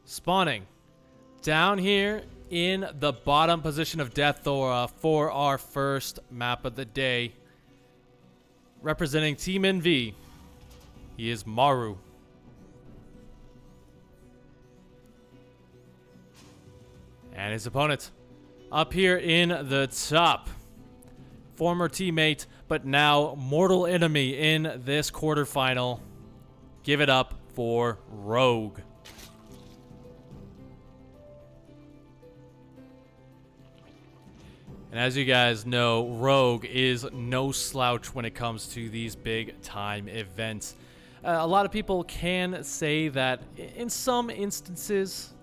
Spawning down here in the bottom position of Deathora for our first map of the day. Representing Team NV, he is MARU. And his opponent up here in the top. Former teammate, but now mortal enemy in this quarterfinal. Give it up for Rogue. And as you guys know, Rogue is no slouch when it comes to these big time events. A lot of people can say that in some instances,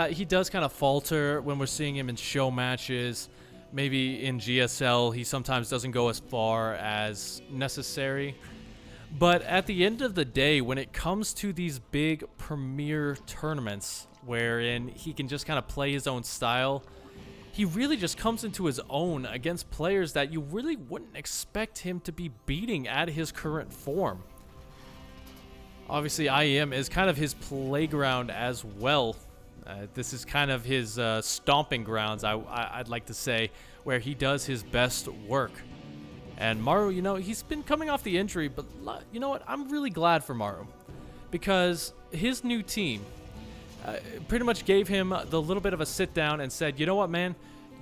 he does kind of falter when we're seeing him in show matches. Maybe in GSL, he sometimes doesn't go as far as necessary. But at the end of the day, when it comes to these big premier tournaments, wherein he can just kind of play his own style, he really just comes into his own against players that you really wouldn't expect him to be beating at his current form. Obviously, IEM is kind of his playground as well. This is kind of his stomping grounds, I'd like to say, where he does his best work. And MARU, you know, he's been coming off the injury, but you know what? I'm really glad for MARU, because his new team pretty much gave him the little bit of a sit down and said, you know what, man,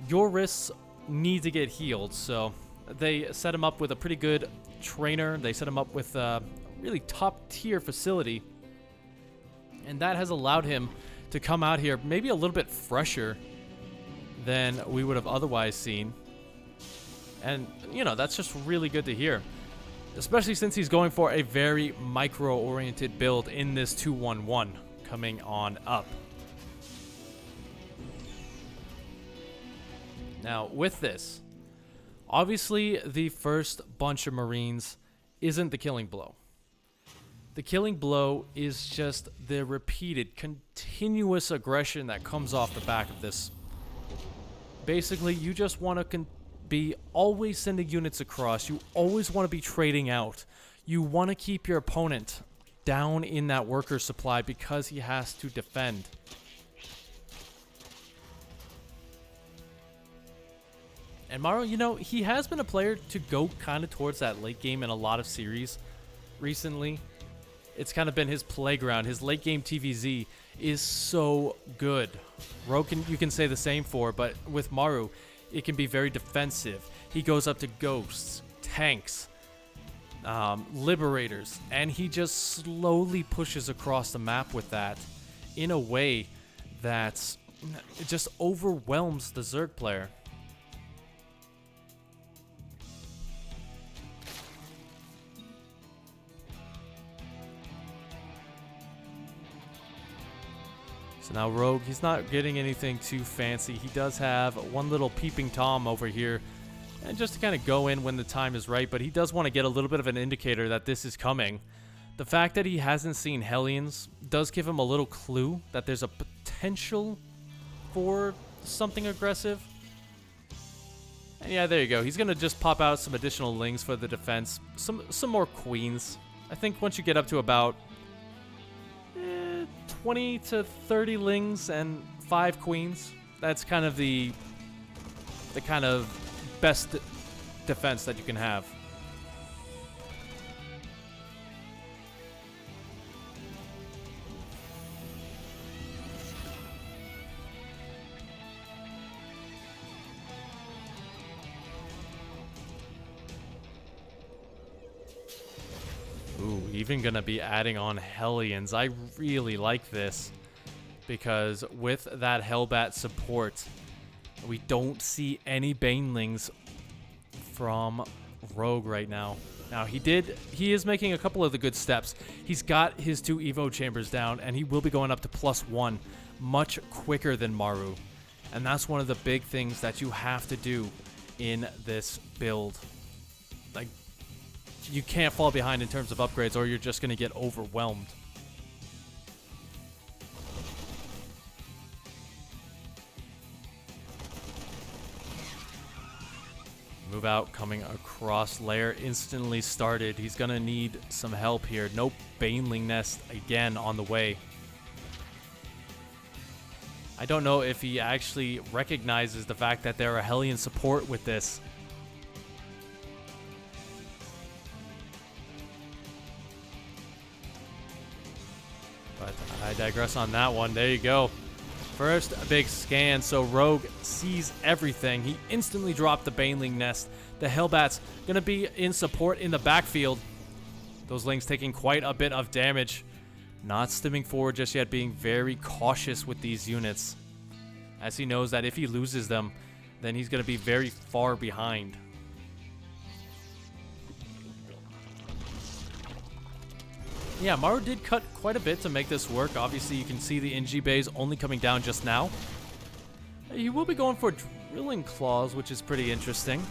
your wrists need to get healed. So they set him up with a pretty good trainer. They set him up with a really top tier facility. And that has allowed him to come out here maybe a little bit fresher than we would have otherwise seen. And, you know, that's just really good to hear. Especially since he's going for a very micro-oriented build in this 2-1-1 coming on up. Now, with this, obviously the first bunch of Marines isn't the killing blow. The killing blow is just the repeated, continuous aggression that comes off the back of this. Basically, you just want to be always sending units across. You always want to be trading out. You want to keep your opponent down in that worker supply because he has to defend. And MARU, you know, he has been a player to go kind of towards that late game in a lot of series recently. It's kind of been his playground. His late game TVZ is so good. Rogue, you can say the same for, but with MARU, it can be very defensive. He goes up to ghosts, tanks, liberators, and he just slowly pushes across the map with that in a way that it just overwhelms the Zerg player. So now Rogue, he's not getting anything too fancy. He does have one little peeping Tom over here, and just to kind of go in when the time is right, but he does want to get a little bit of an indicator that this is coming. The fact that he hasn't seen Hellions does give him a little clue that there's a potential for something aggressive. And yeah, there you go. He's going to just pop out some additional lings for the defense. Some more queens. I think once you get up to about 20 to 30 lings and 5 queens, that's kind of the kind of best defense that you can have. Ooh, even gonna be adding on Hellions. I really like this, because with that Hellbat support, we don't see any Banelings from Rogue right now. Now, he is making a couple of the good steps. He's got his 2 Evo chambers down, and he will be going up to +1 much quicker than MARU. And that's one of the big things that you have to do in this build. Like, you can't fall behind in terms of upgrades, or you're just going to get overwhelmed. Move out, coming across layer, instantly started. He's going to need some help here. No Baneling nest again on the way. I don't know if he actually recognizes the fact that there are Hellion support with this. But I digress on that one. There you go. First, a big scan, so Rogue sees everything. He instantly dropped the Baneling nest. The Hellbat's gonna be in support in the backfield. Those Lings taking quite a bit of damage. Not stimming forward just yet, being very cautious with these units, as he knows that if he loses them, then he's gonna be very far behind. Yeah, MARU did cut quite a bit to make this work. Obviously, you can see the NG bays only coming down just now. He will be going for drilling claws, which is pretty interesting.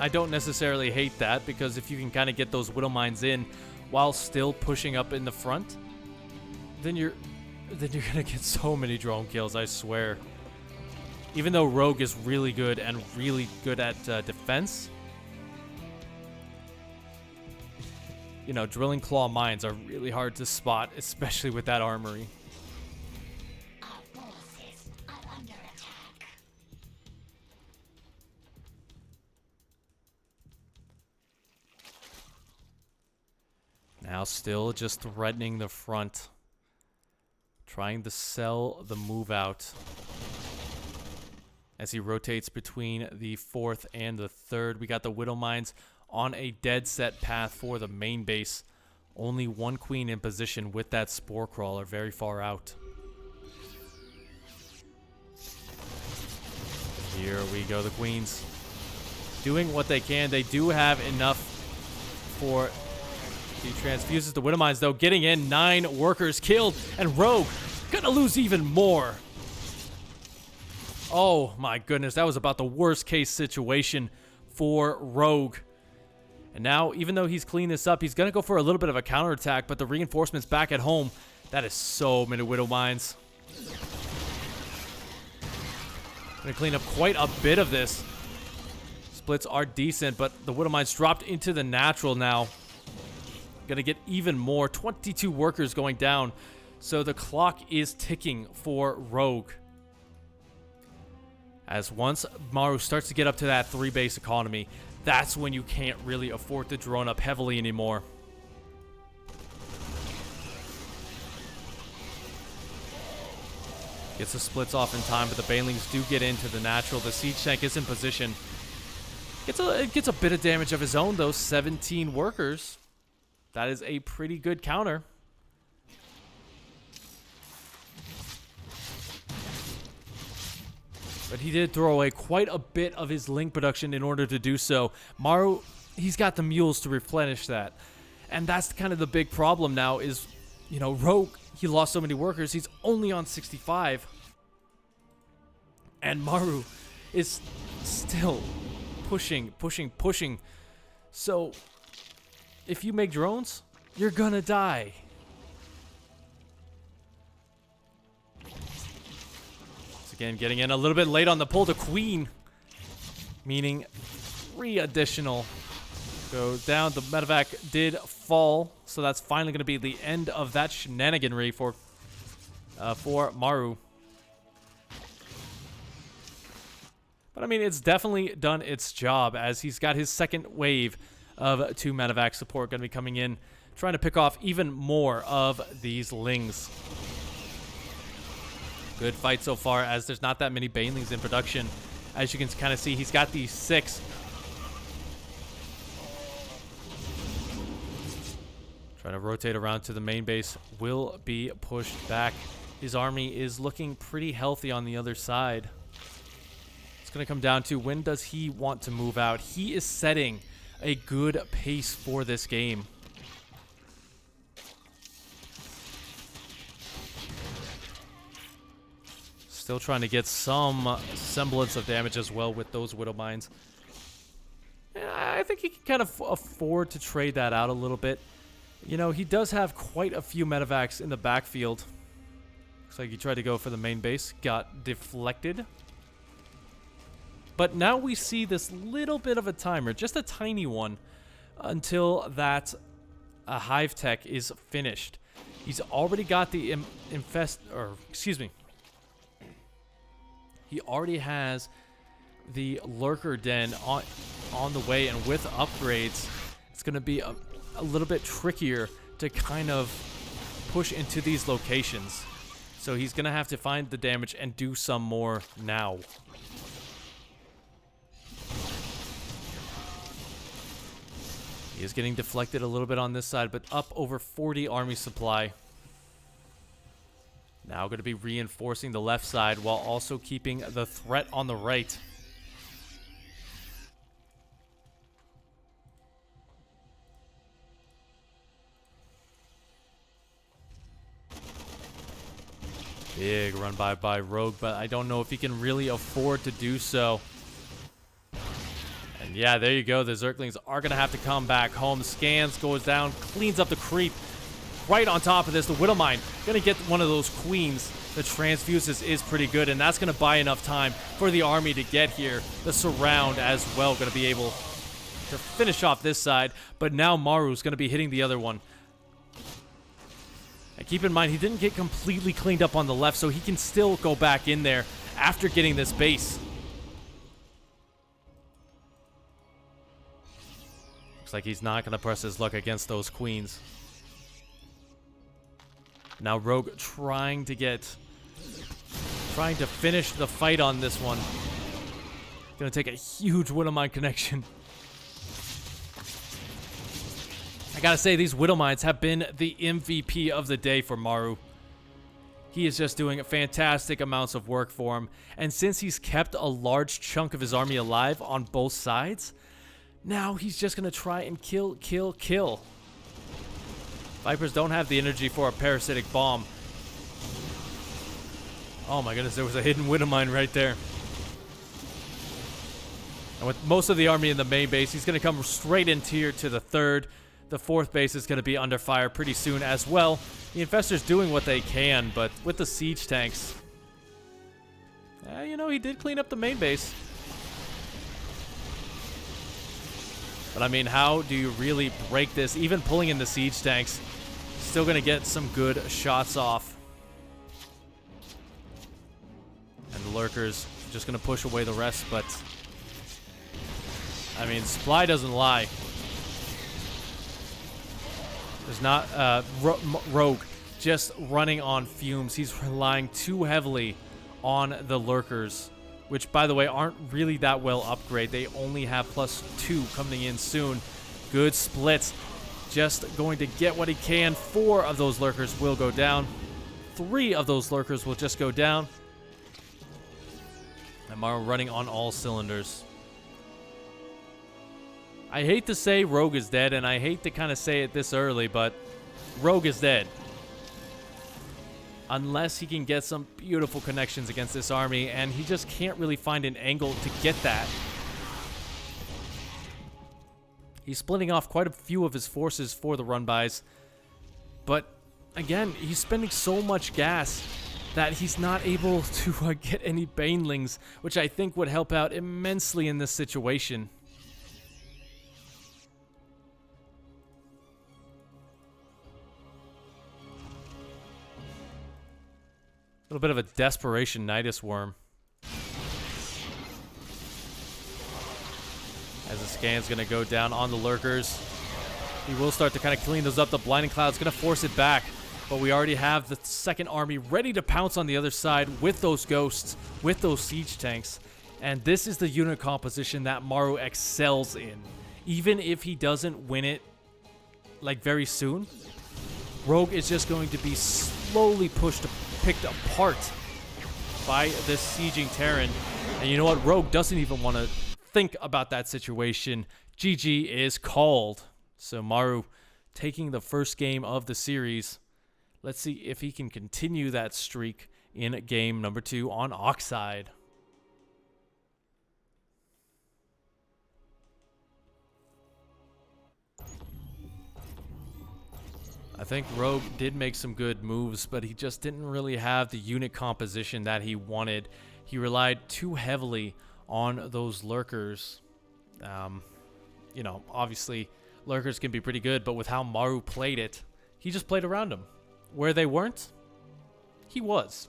I don't necessarily hate that, because if you can kind of get those Widow Mines in while still pushing up in the front, then you're gonna get so many drone kills, I swear. Even though Rogue is really good and really good at defense, you know, drilling claw mines are really hard to spot, especially with that armory. Our forces are under attack. Now still just threatening the front. Trying to sell the move out. As he rotates between the 4th and the 3rd. We got the Widow Mines on a dead set path for the main base. Only one queen in position with that Spore Crawler very far out. Here we go, the queens. Doing what they can. They do have enough for the transfuses. The Widow Mines, though, getting in. 9 workers killed. And Rogue gonna lose even more. Oh my goodness, that was about the worst case situation for Rogue. And now, even though he's cleaned this up, he's going to go for a little bit of a counterattack, but the reinforcements back at home, that is so many Widow Mines. Going to clean up quite a bit of this. Splits are decent, but the Widow Mines dropped into the natural now. Going to get even more. 22 workers going down. So the clock is ticking for Rogue. As once MARU starts to get up to that 3-base economy, that's when you can't really afford to drone up heavily anymore. Gets the splits off in time, but the Banelings do get into the natural. The Siege Tank is in position. It gets a bit of damage of his own, though. 17 workers. That is a pretty good counter. But he did throw away quite a bit of his Link production in order to do so. MARU, he's got the mules to replenish that. And that's kind of the big problem now is, you know, Rogue, he lost so many workers. He's only on 65. And MARU is still pushing. So, if you make drones, you're gonna die. Again, getting in a little bit late on the pull to Queen, meaning 3 additional go down. The medevac did fall, so that's finally going to be the end of that shenaniganry for MARU. But I mean, it's definitely done its job, as he's got his second wave of 2 medevac support going to be coming in, trying to pick off even more of these Lings. Good fight so far, as there's not that many Banelings in production. As you can kind of see, he's got these 6. Trying to rotate around to the main base. Will be pushed back. His army is looking pretty healthy on the other side. It's going to come down to when does he want to move out. He is setting a good pace for this game. Still trying to get some semblance of damage as well with those Widow Mines. I think he can kind of afford to trade that out a little bit. You know, he does have quite a few medevacs in the backfield. Looks like he tried to go for the main base. Got deflected. But now we see this little bit of a timer, just a tiny one, until that Hive Tech is finished. He's already got the He already has the lurker den on the way, and with upgrades, it's going to be a little bit trickier to kind of push into these locations. So he's going to have to find the damage and do some more now. He is getting deflected a little bit on this side, but up over 40 army supply. Now going to be reinforcing the left side while also keeping the threat on the right. Big run by Rogue, but I don't know if he can really afford to do so. And yeah, there you go. The Zerglings are going to have to come back home. Scans, goes down, cleans up the creep. Right on top of this, the Widowmine going to get one of those queens. The transfuses is pretty good, and that's going to buy enough time for the army to get here. The surround as well going to be able to finish off this side, but now Maru's going to be hitting the other one. And keep in mind, he didn't get completely cleaned up on the left, so he can still go back in there after getting this base. Looks like he's not going to press his luck against those queens. Now Rogue trying to finish the fight on this one. Gonna take a huge Widowmine connection. I gotta say, these Widowmines have been the MVP of the day for Maru. He is just doing fantastic amounts of work for him. And since he's kept a large chunk of his army alive on both sides, now he's just gonna try and kill. Vipers don't have the energy for a parasitic bomb. Oh my goodness, there was a hidden Widowmine right there. And with most of the army in the main base, he's going to come straight into here to the third. The fourth base is going to be under fire pretty soon as well. The Infestor's doing what they can, but with the siege tanks, you know, he did clean up the main base. But I mean, how do you really break this? Even pulling in the siege tanks, still going to get some good shots off. And the lurkers just going to push away the rest, but I mean, supply doesn't lie. There's not Rogue just running on fumes. He's relying too heavily on the lurkers, which, by the way, aren't really that well upgraded. They only have +2 coming in soon. Good splits. Just going to get what he can. 4 of those lurkers will go down. 3 of those lurkers will just go down. And MARU running on all cylinders. I hate to say Rogue is dead, and I hate to kind of say it this early, but Rogue is dead. Unless he can get some beautiful connections against this army, and he just can't really find an angle to get that. He's splitting off quite a few of his forces for the run-bys, but again, he's spending so much gas that he's not able to get any banelings, which I think would help out immensely in this situation. A little bit of a desperation Nidus Worm. As the scan's going to go down on the lurkers. He will start to kind of clean those up. The Blinding Cloud's going to force it back. But we already have the second army ready to pounce on the other side with those ghosts, with those siege tanks. And this is the unit composition that MARU excels in. Even if he doesn't win it, like, very soon, Rogue is just going to be slowly picked apart by this sieging Terran. And you know what? Rogue doesn't even want to think about that situation. GG is called. So MARU taking the first game of the series. Let's see if he can continue that streak in game number 2 on Oxide. I think Rogue did make some good moves, but he just didn't really have the unit composition that he wanted. He relied too heavily on those lurkers. You know, obviously, lurkers can be pretty good, but with how MARU played it, he just played around them. Where they weren't, he was.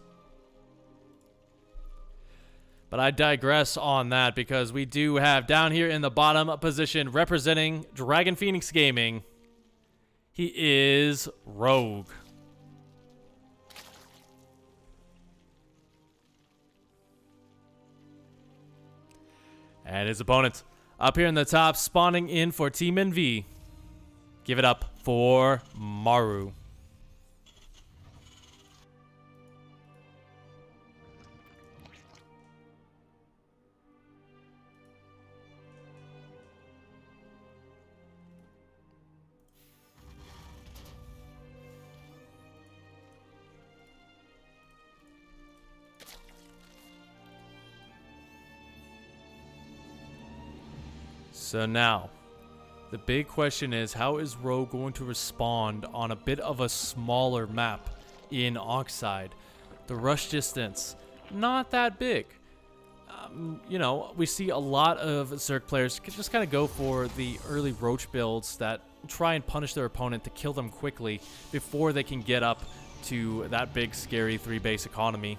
But I digress on that because we do have down here in the bottom position representing Dragon Phoenix Gaming. He is Rogue. And his opponent up here in the top, spawning in for Team NV. Give it up for MARU. So now, the big question is, how is Ro going to respond on a bit of a smaller map in Oxide? The rush distance, not that big. You know, we see a lot of Zerg players just kind of go for the early Roach builds that try and punish their opponent to kill them quickly before they can get up to that big, scary 3-base economy.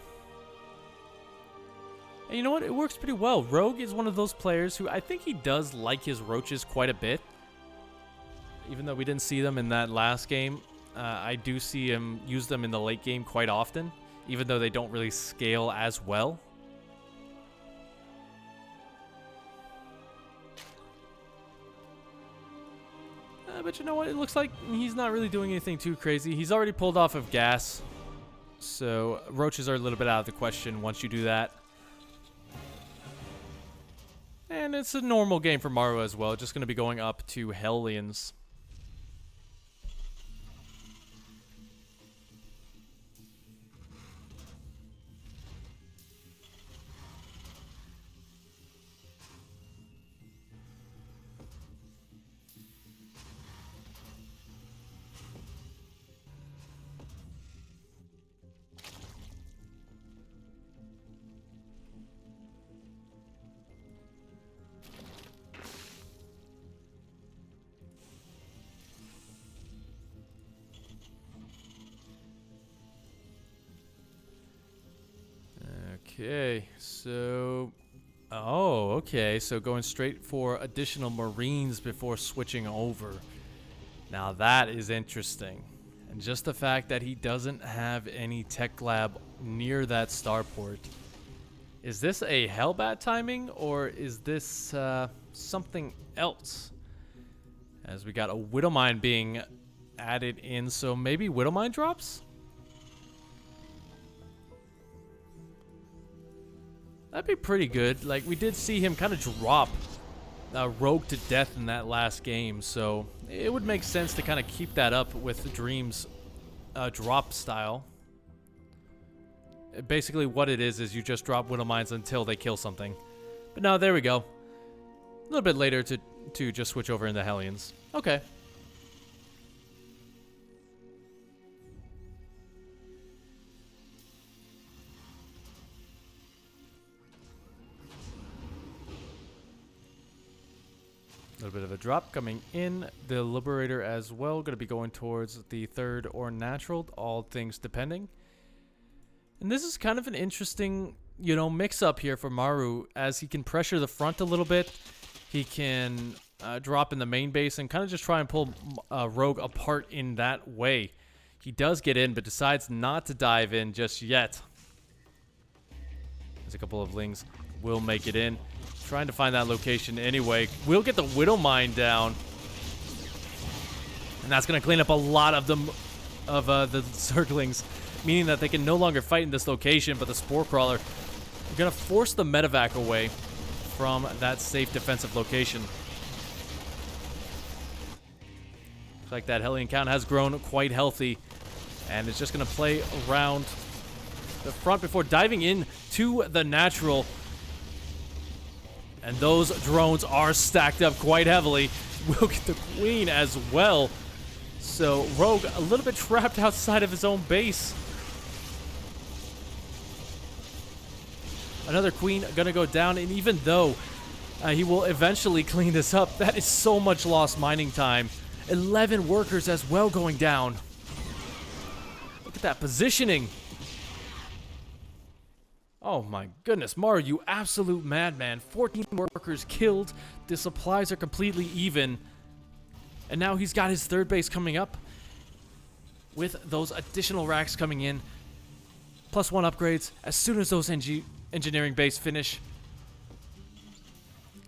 And you know what? It works pretty well. Rogue is one of those players who I think he does like his roaches quite a bit. Even though we didn't see them in that last game, I do see him use them in the late game quite often, even though they don't really scale as well. But you know what? It looks like he's not really doing anything too crazy. He's already pulled off of gas, so roaches are a little bit out of the question once you do that. And it's a normal game for MARU as well. Just going to be going up to Hellions. Okay, so... Oh, okay, so going straight for additional Marines before switching over. Now that is interesting. And just the fact that he doesn't have any tech lab near that starport. Is this a Hellbat timing, or is this something else? As we got a Widowmine being added in, so maybe Widowmine drops? That'd be pretty good. Like, we did see him kind of drop Rogue to death in that last game, so it would make sense to kind of keep that up with Dream's drop style. Basically, what it is you just drop Widowmines until they kill something. But no, there we go. A little bit later to just switch over into Hellions. Okay. A little bit of a drop coming in. The Liberator as well. Going to be going towards the third or natural, all things depending. And this is kind of an interesting, you know, mix-up here for MARU, as he can pressure the front a little bit. He can drop in the main base and kind of just try and pull Rogue apart in that way. He does get in, but decides not to dive in just yet. There's a couple of Lings will make it in. Trying to find that location anyway. We'll get the Widowmine down. And that's going to clean up a lot of them, of the Zerglings, meaning that they can no longer fight in this location, but the Spore Crawler are going to force the Medevac away from that safe defensive location. Looks like that Hellion count has grown quite healthy, and it's just going to play around the front before diving in to the natural. And those drones are stacked up quite heavily. We'll get the Queen as well. So Rogue a little bit trapped outside of his own base. Another Queen gonna go down, and even though he will eventually clean this up, that is so much lost mining time. 11 workers as well going down. Look at that positioning. Oh my goodness, Maru, you absolute madman. 14 workers killed. The supplies are completely even. And now he's got his third base coming up. With those additional racks coming in. +1 upgrades. As soon as those engineering base finish,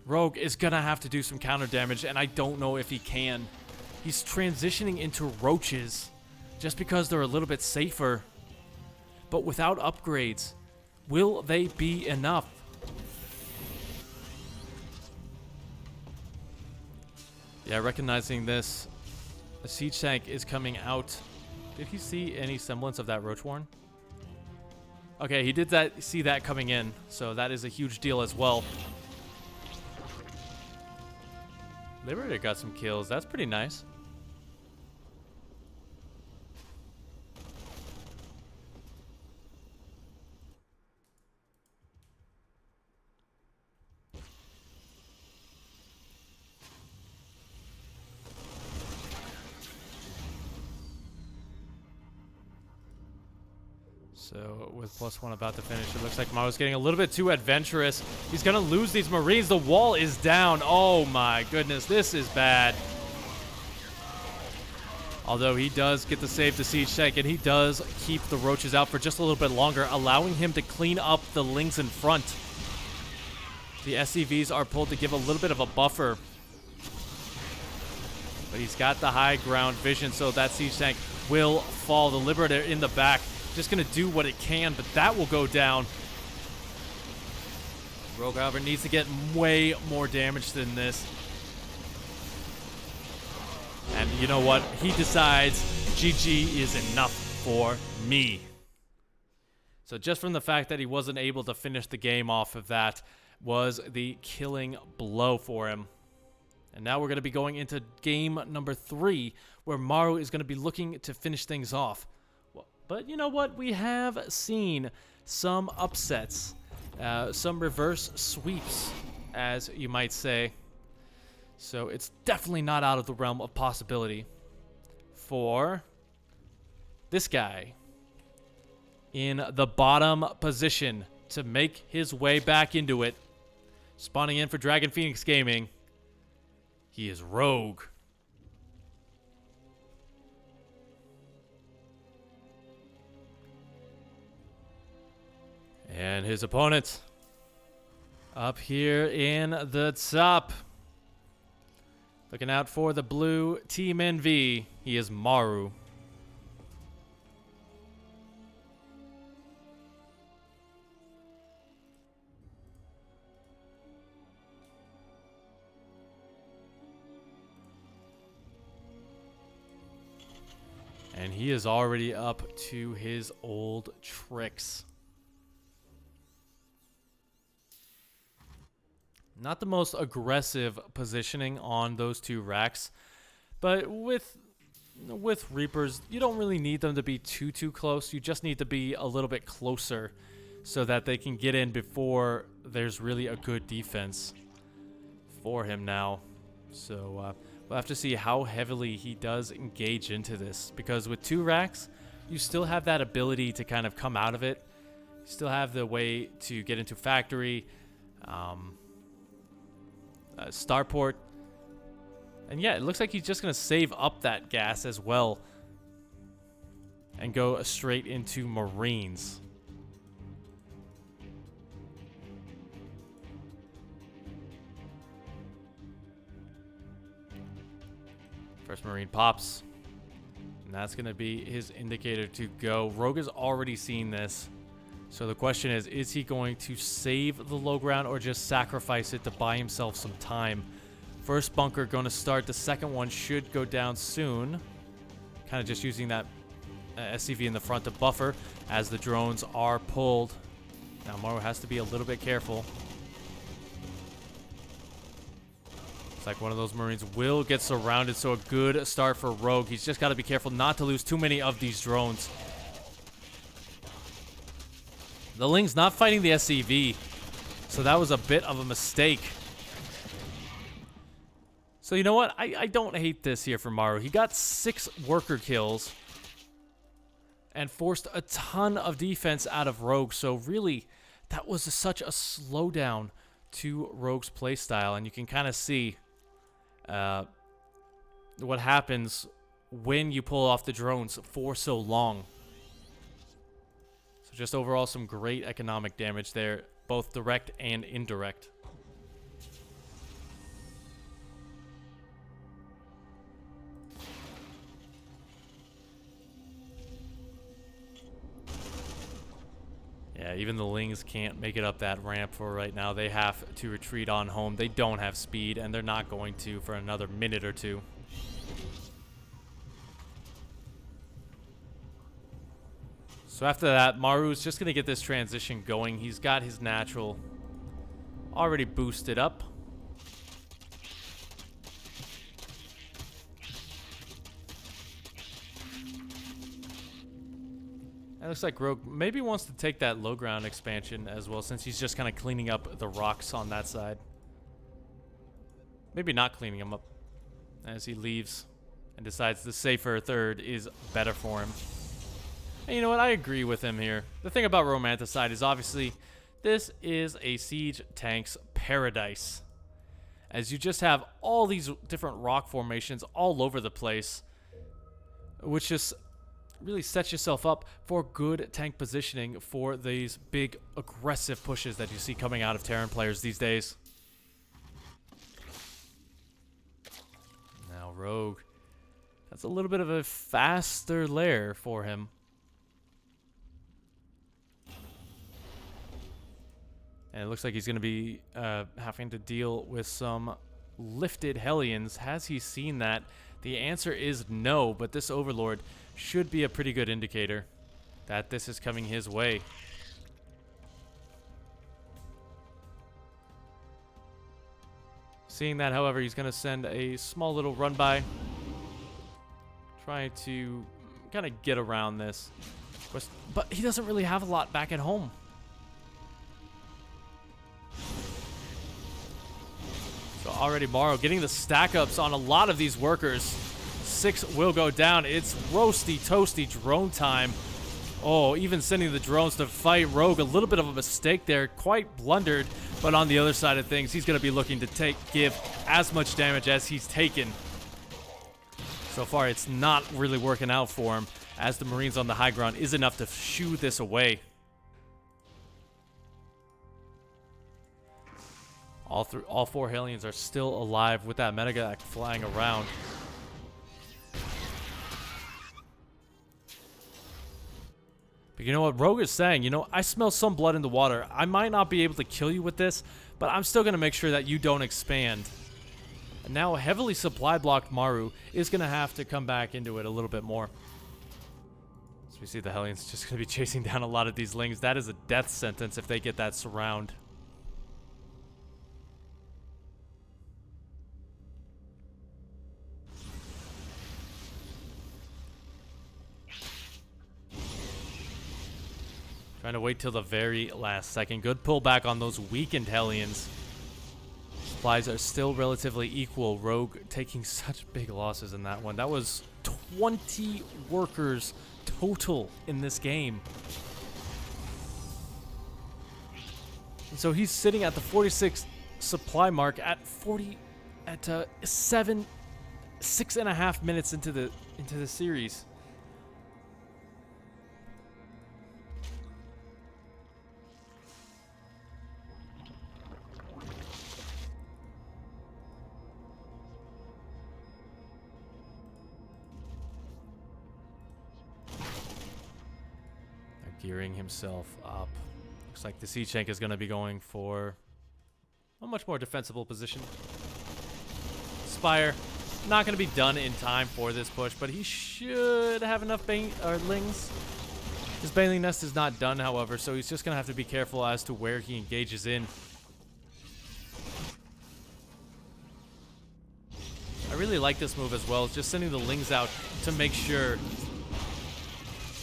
Rogue is gonna have to do some counter damage, and I don't know if he can. He's transitioning into roaches just because they're a little bit safer. But without upgrades, will they be enough? Yeah, recognizing this, the siege tank is coming out. Did he see any semblance of that roach warren? Okay, he did see that coming in, so that is a huge deal as well. Liberator got some kills. That's pretty nice. So with +1 about to finish, it looks like Maru's getting a little bit too adventurous. He's going to lose these Marines. The wall is down. Oh my goodness, this is bad. Although he does get to save the siege tank, and he does keep the roaches out for just a little bit longer, allowing him to clean up the lings in front. The SCVs are pulled to give a little bit of a buffer. But he's got the high ground vision, so that siege tank will fall. The Liberator in the back, just going to do what it can, but that will go down. Rogue, however, needs to get way more damage than this. And you know what? He decides GG is enough for me. So just from the fact that he wasn't able to finish the game off of that was the killing blow for him. And now we're going to be going into game number 3, where Maru is going to be looking to finish things off. But you know what? We have seen some upsets, some reverse sweeps, as you might say. So it's definitely not out of the realm of possibility for this guy in the bottom position to make his way back into it. Spawning in for Dragon Phoenix Gaming, he is Rogue. And his opponent up here in the top. Looking out for the blue Team NV, he is Maru. And he is already up to his old tricks. Not the most aggressive positioning on those two racks, but with Reapers, you don't really need them to be too close. You just need to be a little bit closer so that they can get in before there's really a good defense for him now. So we'll have to see how heavily he does engage into this, because with 2 racks, you still have that ability to kind of come out of it. You still have the way to get into factory, starport. And yeah, it looks like he's just going to save up that gas as well and go straight into Marines. First Marine pops, and that's going to be his indicator to go. Rogue has already seen this. So the question is he going to save the low ground or just sacrifice it to buy himself some time? First bunker going to start. The second one should go down soon. Kind of just using that SCV in the front to buffer as the drones are pulled. Now Maru has to be a little bit careful. It's like one of those Marines will get surrounded, so a good start for Rogue. He's just got to be careful not to lose too many of these drones. The Ling's not fighting the SCV, so that was a bit of a mistake. So you know what? I don't hate this here for Maru. He got 6 worker kills and forced a ton of defense out of Rogue. So really, that was such a slowdown to Rogue's playstyle, and you can kind of see what happens when you pull off the drones for so long. So just overall some great economic damage there, both direct and indirect. Yeah, even the Lings can't make it up that ramp for right now. They have to retreat on home. They don't have speed, and they're not going to for another minute or two. So after that, Maru's just going to get this transition going. He's got his natural already boosted up. It looks like Rogue maybe wants to take that low ground expansion as well, since he's just kind of cleaning up the rocks on that side. Maybe not cleaning them up as he leaves and decides the safer third is better for him. And you know what? I agree with him here. The thing about Romanticide is obviously this is a siege tank's paradise, as you just have all these different rock formations all over the place, which just really sets yourself up for good tank positioning for these big aggressive pushes that you see coming out of Terran players these days. Now Rogue, that's a little bit of a faster lair for him. And it looks like he's going to be having to deal with some lifted Hellions. Has he seen that? The answer is no, but this Overlord should be a pretty good indicator that this is coming his way. Seeing that, however, he's going to send a small little run by, trying to kind of get around this. But he doesn't really have a lot back at home. So already MARU getting the stack ups on a lot of these workers. 6 will go down. It's roasty toasty drone time. Oh, even sending the drones to fight Rogue, a little bit of a mistake there, quite blundered. But on the other side of things, he's going to be looking to give as much damage as he's taken. So far, it's not really working out for him, as the Marines on the high ground is enough to shoo this away. All 4 Hellions are still alive with that Medevac flying around. But you know what Rogue is saying? You know, I smell some blood in the water. I might not be able to kill you with this, but I'm still going to make sure that you don't expand. And now a heavily supply blocked MARU is going to have to come back into it a little bit more. So we see the Hellions just going to be chasing down a lot of these Lings. That is a death sentence if they get that surround. Trying to wait till the very last second. Good pullback on those weakened Hellions. Supplies are still relatively equal. Rogue taking such big losses in that one. That was 20 workers total in this game. And so he's sitting at the 46 supply mark at 6.5 minutes into the series. Gearing himself up. Looks like the siege tank is going to be going for a much more defensible position. Spire, not going to be done in time for this push, but he should have enough Lings. His Baneling Nest is not done, however, so he's just going to have to be careful as to where he engages in. I really like this move as well, just sending the Lings out to make sure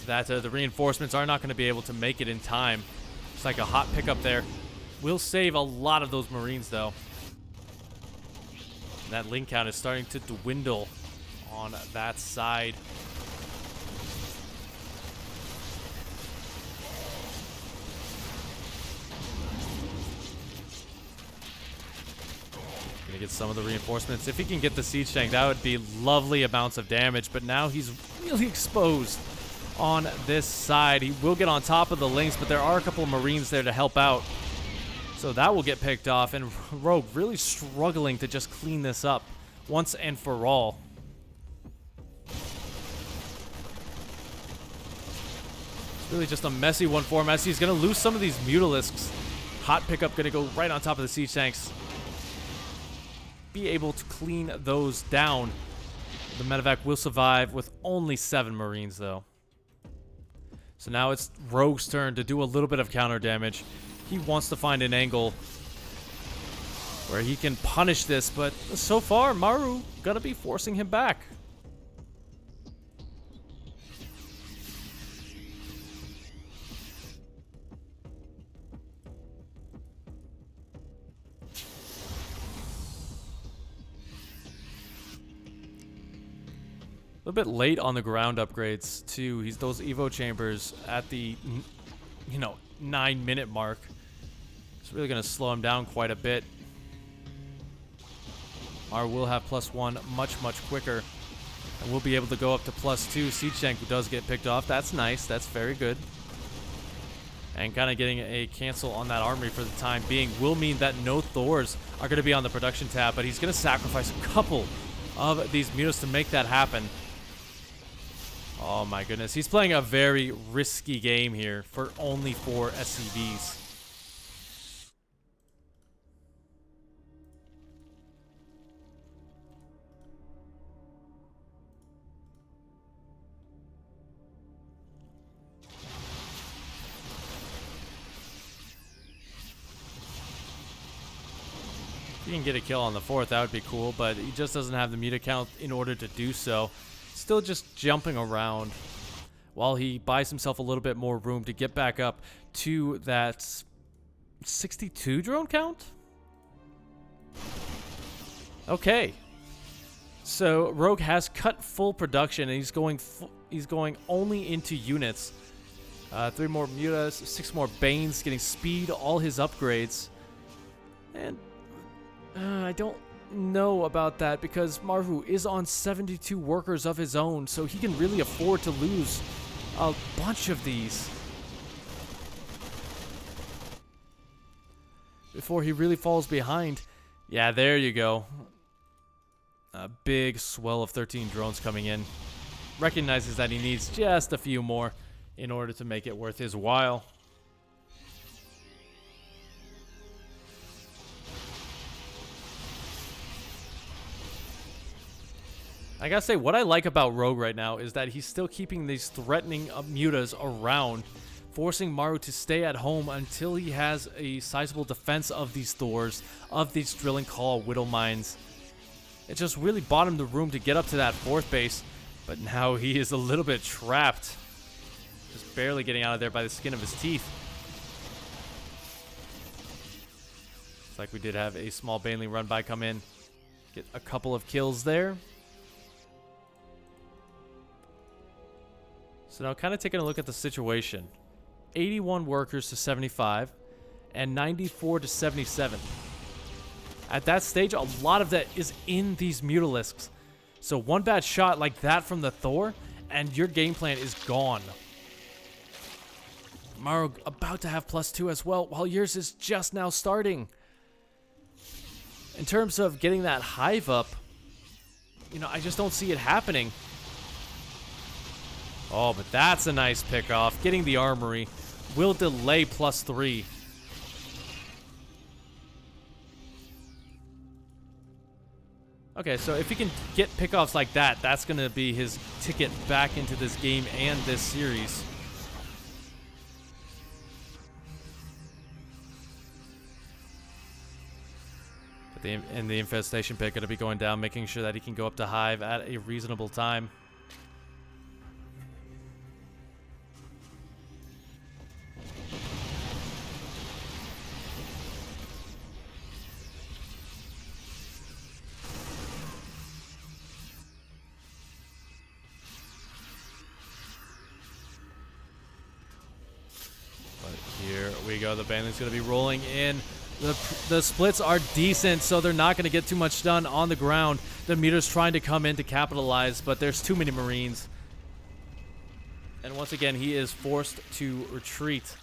that the reinforcements are not going to be able to make it in time. It's like a hot pickup there. Will save a lot of those Marines, though. And that Ling count is starting to dwindle on that side. get some of the reinforcements. If he can get the siege tank, that would be lovely amounts of damage. But now he's really exposed on this side. He will get on top of the links, but there are a couple of Marines there to help out. So that will get picked off, and Rogue really struggling to just clean this up once and for all. It's really just a messy one for him as he's going to lose some of these Mutalisks. Hot pickup going to go right on top of the siege tanks. Be able to clean those down. The medevac will survive with only 7 Marines, though. So now it's Rogue's turn to do a little bit of counter damage. He wants to find an angle where he can punish this, but so far, MARU gonna be forcing him back. A little bit late on the ground upgrades, too. He's those Evo chambers at the, 9-minute mark. It's really going to slow him down quite a bit. MARU will have +1 much, much quicker. And we'll be able to go up to +2. Siege tank does get picked off. That's nice. That's very good. And kind of getting a cancel on that armory for the time being will mean that no Thors are going to be on the production tab, but he's going to sacrifice a couple of these mutas to make that happen. Oh my goodness, he's playing a very risky game here for only 4 SCVs. If he can get a kill on the 4th, that would be cool, but he just doesn't have the muta count in order to do so. Still just jumping around while he buys himself a little bit more room to get back up to that 62 drone count. Okay, so Rogue has cut full production and he's going only into units. 3 more mutas, 6 more banes, getting speed, all his upgrades, and I don't know about that because MARU is on 72 workers of his own, so he can really afford to lose a bunch of these before he really falls behind. Yeah, there you go. A big swell of 13 drones coming in. Recognizes that he needs just a few more in order to make it worth his while. I gotta say, what I like about Rogue right now is that he's still keeping these threatening mutas around, forcing MARU to stay at home until he has a sizable defense of these Thors, of these drilling call Whittle mines. It just really bought him the room to get up to that 4th base, but now he is a little bit trapped. Just barely getting out of there by the skin of his teeth. Looks like we did have a small Baneling run by come in. Get a couple of kills there. So now kind of taking a look at the situation. 81 workers to 75 and 94 to 77. At that stage, a lot of that is in these Mutalisks. So one bad shot like that from the Thor and your game plan is gone. MARU about to have +2 as well, while yours is just now starting. In terms of getting that hive up, I just don't see it happening. Oh, but that's a nice pickoff. Getting the armory will delay +3. Okay, so if he can get pickoffs like that, that's going to be his ticket back into this game and this series. But the infestation pit going to be going down, making sure that he can go up to hive at a reasonable time. Here we go. The Baneling's going to be rolling in The splits are decent, so they're not going to get too much done on the ground. The Muta's trying to come in to capitalize, but there's too many Marines. And once again, he is forced to retreat.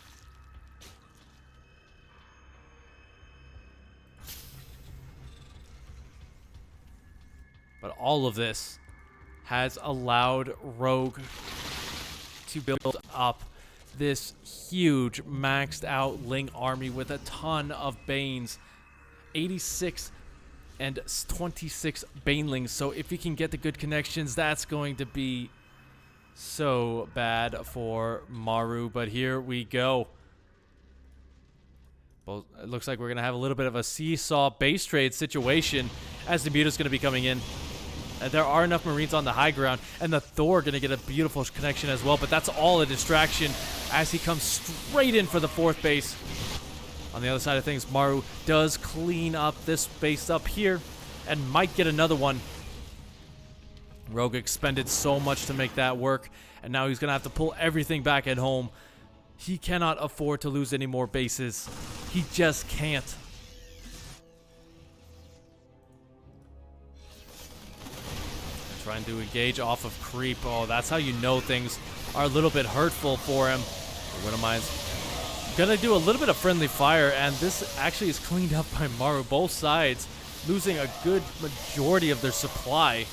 But all of this has allowed Rogue to build up this huge maxed out Ling army with a ton of Banes. 86 and 26 Banelings. So if you can get the good connections, that's going to be so bad for MARU. But here we go. Well, it looks like we're going to have a little bit of a seesaw base trade situation as the Muta's going to be coming in. There are enough Marines on the high ground, and the Thor going to get a beautiful connection as well, but that's all a distraction as he comes straight in for the 4th base. On the other side of things, MARU does clean up this base up here and might get another one. Rogue expended so much to make that work, and now he's going to have to pull everything back at home. He cannot afford to lose any more bases. He just can't. Trying to engage off of creep. Oh, that's how you know things are a little bit hurtful for him. Widowmine's gonna do a little bit of friendly fire, and this actually is cleaned up by MARU. Both sides losing a good majority of their supply.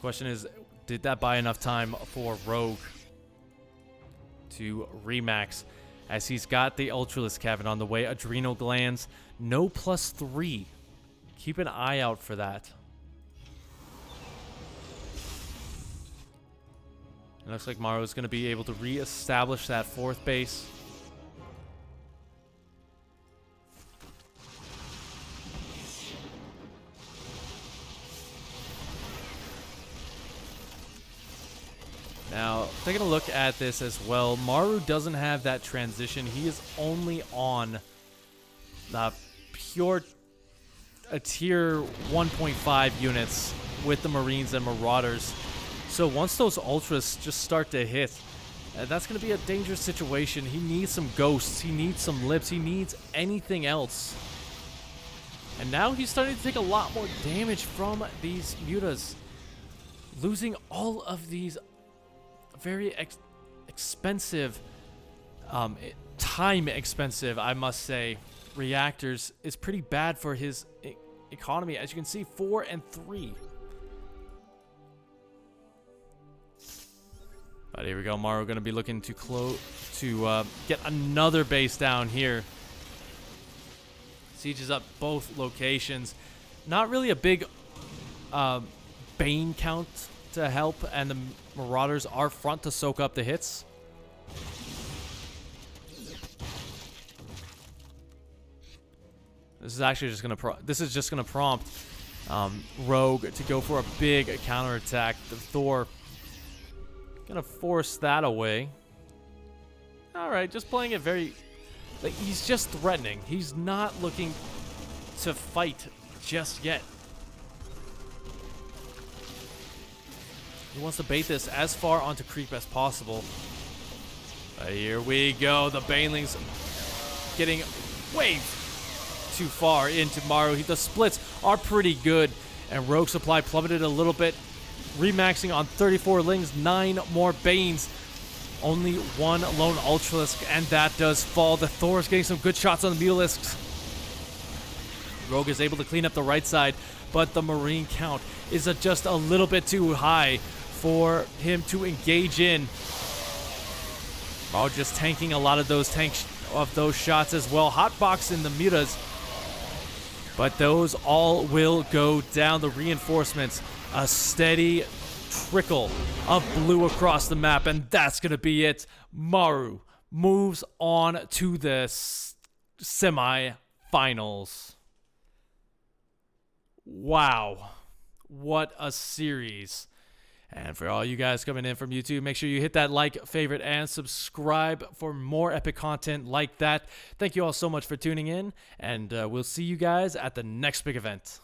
Question is, did that buy enough time for Rogue to remax? As he's got the Ultralisk Cavern on the way. Adrenal Glands, no +3. Keep an eye out for that. It looks like MARU is going to be able to re-establish that 4th base. Now, taking a look at this as well, MARU doesn't have that transition. He is only on pure tier 1.5 units with the Marines and Marauders. So once those Ultras just start to hit, that's going to be a dangerous situation. He needs some Ghosts. He needs some Lips. He needs anything else. And now he's starting to take a lot more damage from these Mutas. Losing all of these very expensive, time expensive, I must say, reactors is pretty bad for his economy. As you can see, 4 and 3. But here we go. MARU going to be looking to get another base down here. Sieges up both locations. Not really a big Bane count to help, and the Marauders are front to soak up the hits. This is actually just going to prompt Rogue to go for a big counterattack. The Thor gonna force that away. Alright, just playing it very... like, he's just threatening. He's not looking to fight just yet. He wants to bait this as far onto creep as possible. But here we go. The Banelings getting way too far into MARU. The splits are pretty good, and Rogue supply plummeted a little bit. Remaxing on 34 Lings, 9 more Banes. Only 1 lone Ultralisk, and that does fall. The Thor is getting some good shots on the Mutalisks. Rogue is able to clean up the right side, but the Marine count is just a little bit too high for him to engage in. MARU just tanking a lot of those shots as well. Hotboxing the Mutas, but those all will go down. The reinforcements, a steady trickle of blue across the map, and that's going to be it. MARU moves on to the semi-finals. Wow. What a series. And for all you guys coming in from YouTube, make sure you hit that like, favorite, and subscribe for more epic content like that. Thank you all so much for tuning in, and we'll see you guys at the next big event.